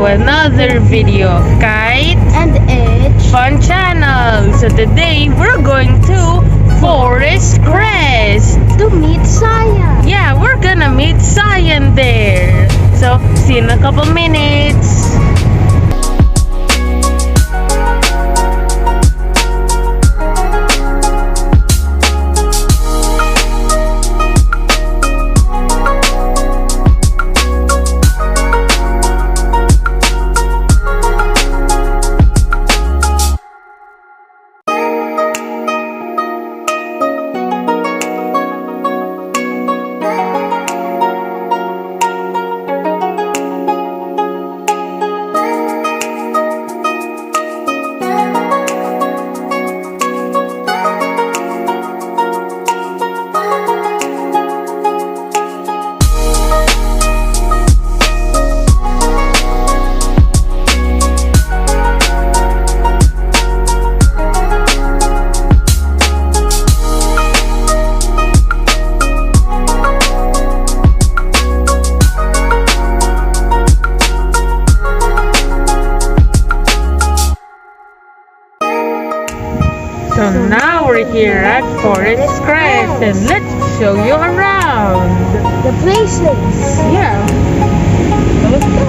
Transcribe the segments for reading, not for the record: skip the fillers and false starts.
another video of Kite and Edge Fun Channel. So today we're going to Forest Crest. to meet Saya. Yeah, we're gonna meet Cyan there. So see you in a couple minutes. So now we're here at Forest Crest and let's show you around. The places. Yeah. So let's go.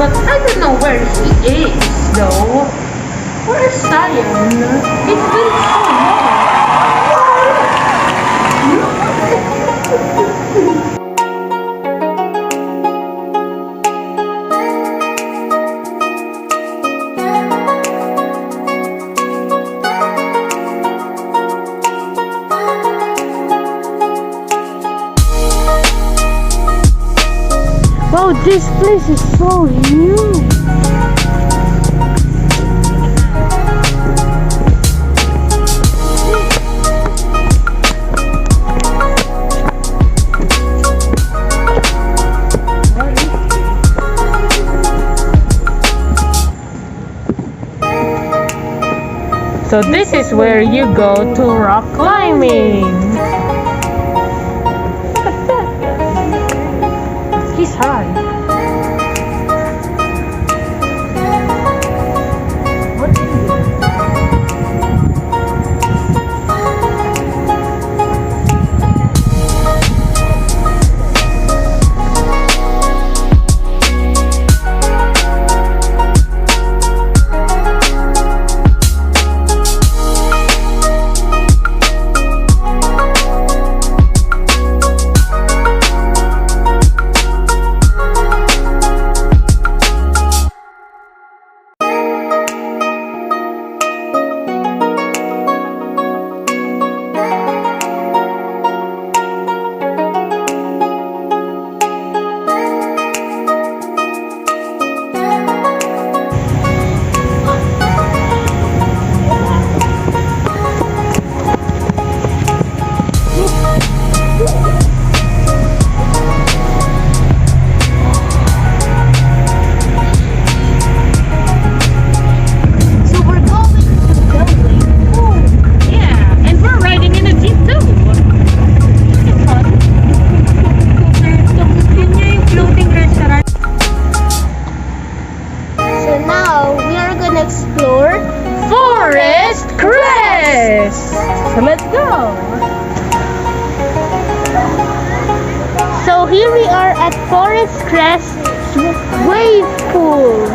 But I don't know where he is, though. Where's Cyan? It's been so Wow, this place is so huge. So this is where you go to rock climbing. He's high. What is it? So let's go. So here we are at Forest Crest wave pool.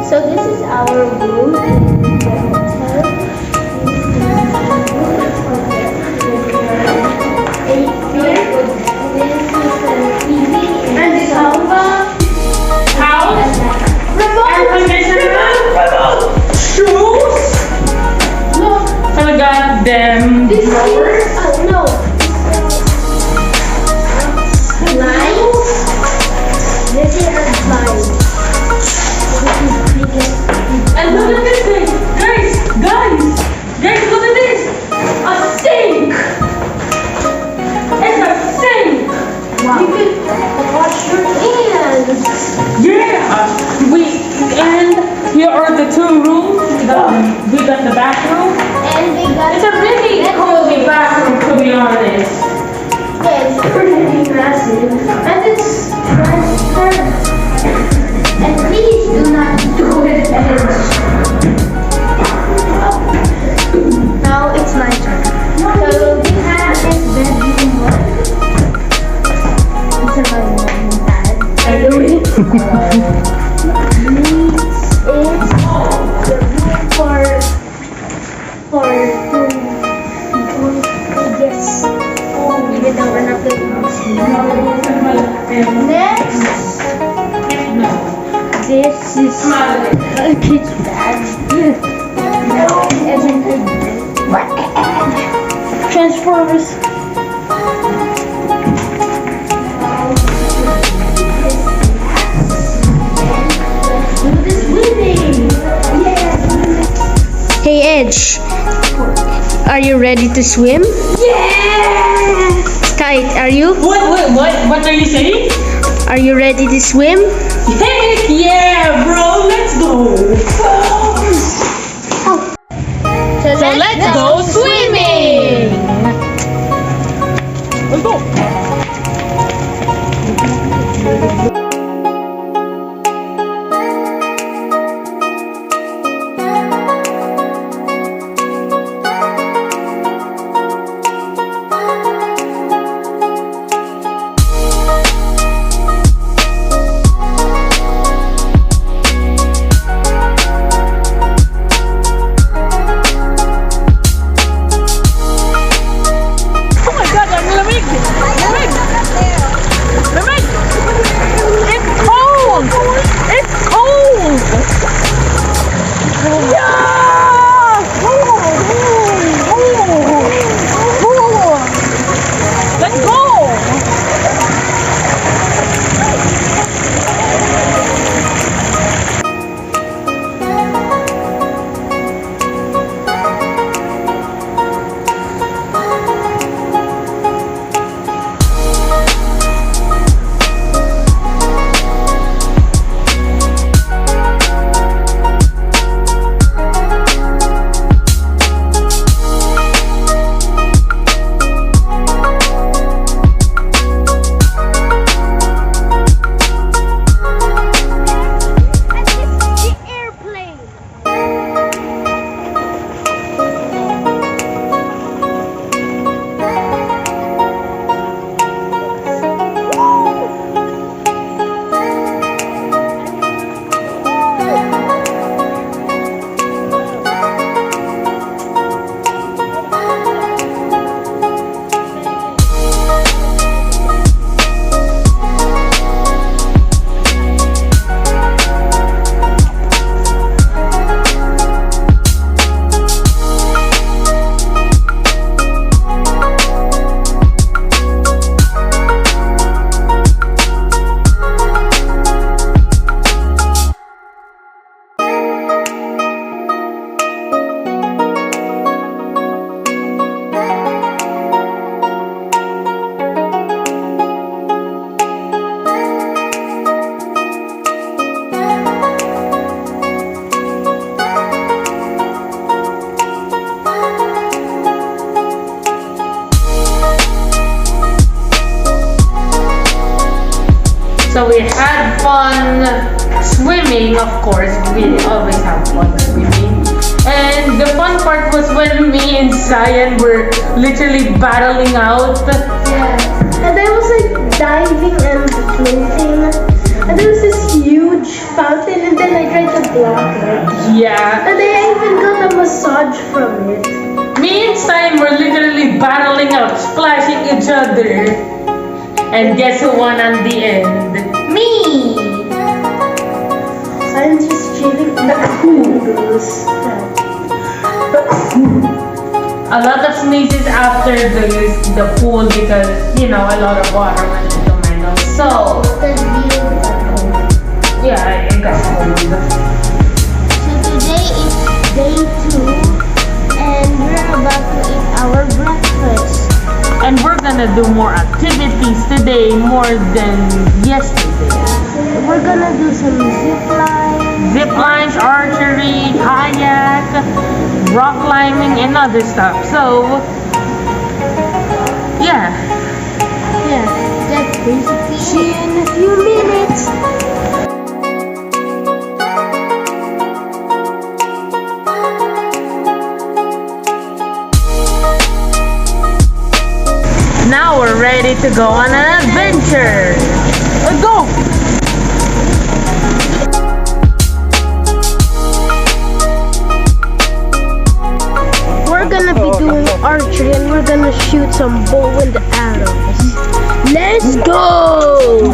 So this is our room in the hotel. This is an TV and sofa. House. Remote. Shoes. Look. Oh my god, them This drawers. is no. Blinds. This is a blind. And look at this thing. Guys, look at this. A sink. It's a sink. Wow. You could wash your hands. Yeah. And here are the two rooms. We got the bathroom. And we got It's a really cozy bathroom, to be honest. yeah, it's pretty massive. And it's transparent. And please do not do it, Edge. Now it's my turn. So we have this bedroom one. It's a my mom and dad. By the way. It's the room for two people. Yes. Even though we're not Next. This is a kitchen bag. Transformers. Let's do this swimming. Yes. Hey Edge, are you ready to swim? Yes. Kite, are you? What are you saying? Are you ready to swim? Heck yeah, bro, let's go. So let's go swimming. Let's go. So we had fun swimming, of course. We always have fun swimming. And the fun part was when me and Cyan were literally battling out. Yeah. And I was like diving and floating. And there was this huge fountain, and then I tried to block it. Yeah. And I even got a massage from it. Me and Cyan were literally battling out, splashing each other. And guess who won on the end? Me! I'm just chilling in the pools. A lot of sneezes after the pool because, you know, a lot of water went into my nose. So, yeah, it got cold. So today is day 2 and we're about to eat our breakfast. And we're gonna do more activities today more than yesterday. We're gonna do some zip lines. Zip lines, archery, kayak, rock climbing, and other stuff. So, yeah. Yeah, that's basically see you in a few minutes. Now we're ready to go on an adventure. Let's go! We're gonna be doing archery and we're gonna shoot some bow and arrows. Let's go!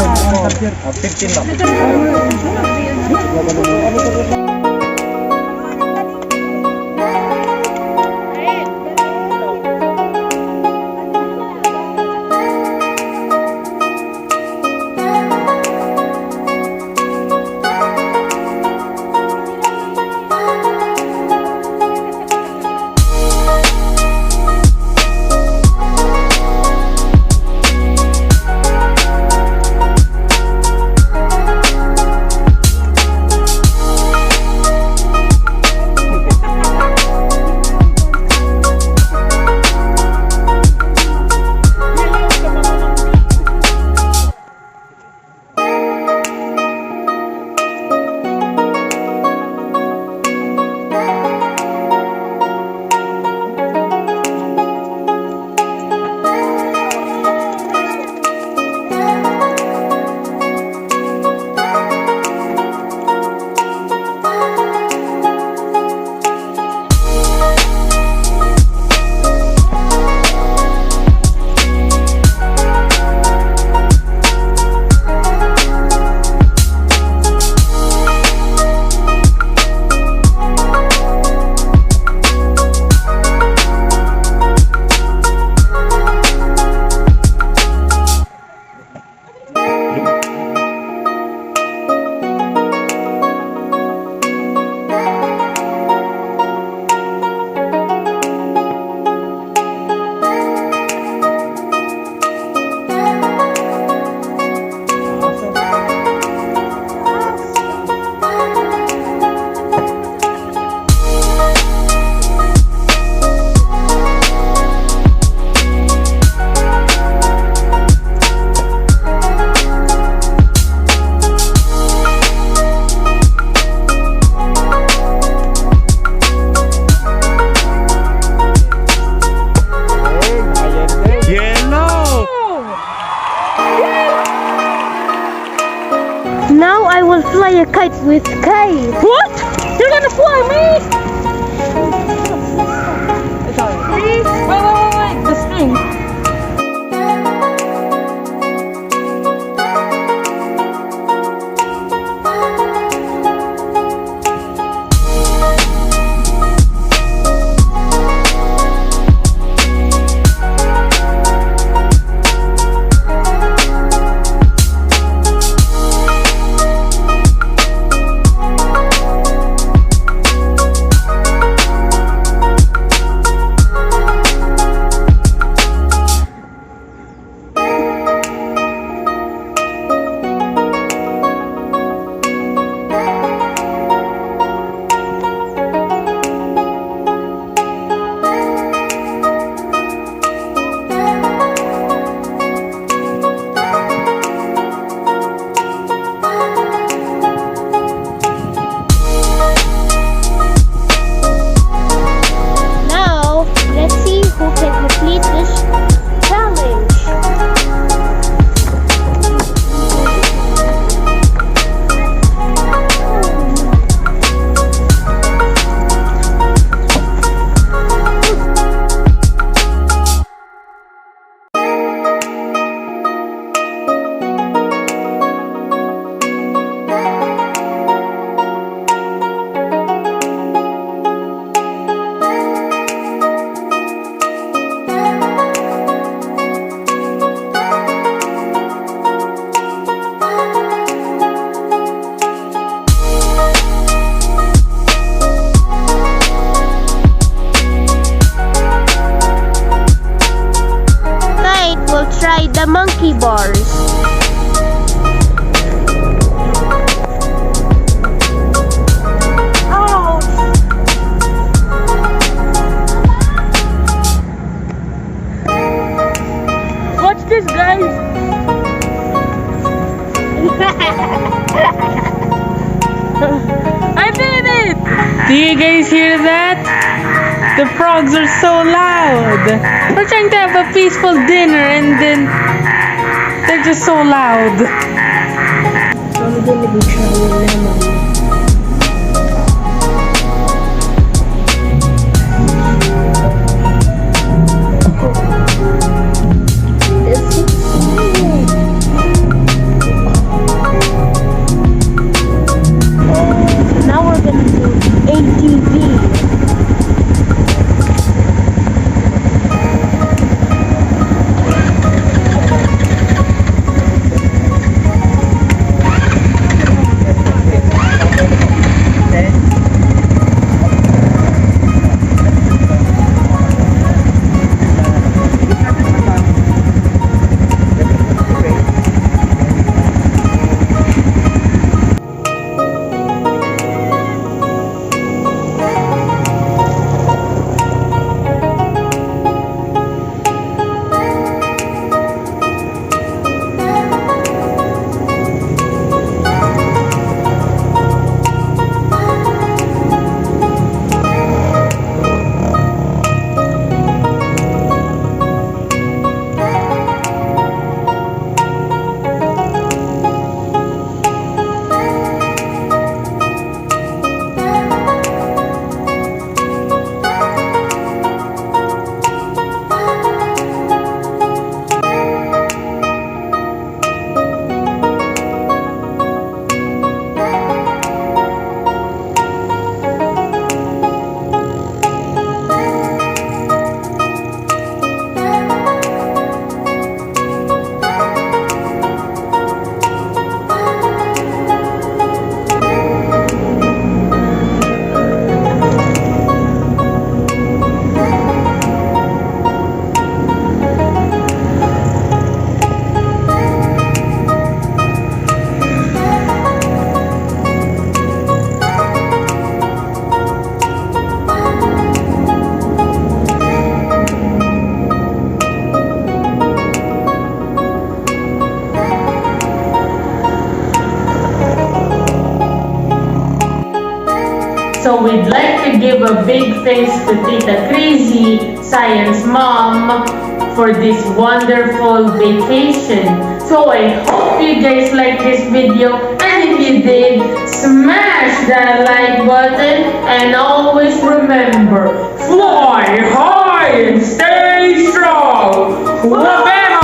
Now I will fly a kite with Kite. What? You're gonna fly me? Wait, the string. the monkey bars. Watch this, guys. I did it! Do you guys hear that? The frogs are so loud. We're trying to have a peaceful dinner and then they're just so loud. So I'm gonna be trying lemon. Now we're gonna do ATV. So we'd like to give a big thanks to Tita Crazy, Science Mom, for this wonderful vacation. So I hope you guys liked this video, and if you did, smash that like button, and always remember, fly high and stay strong. Wabamo!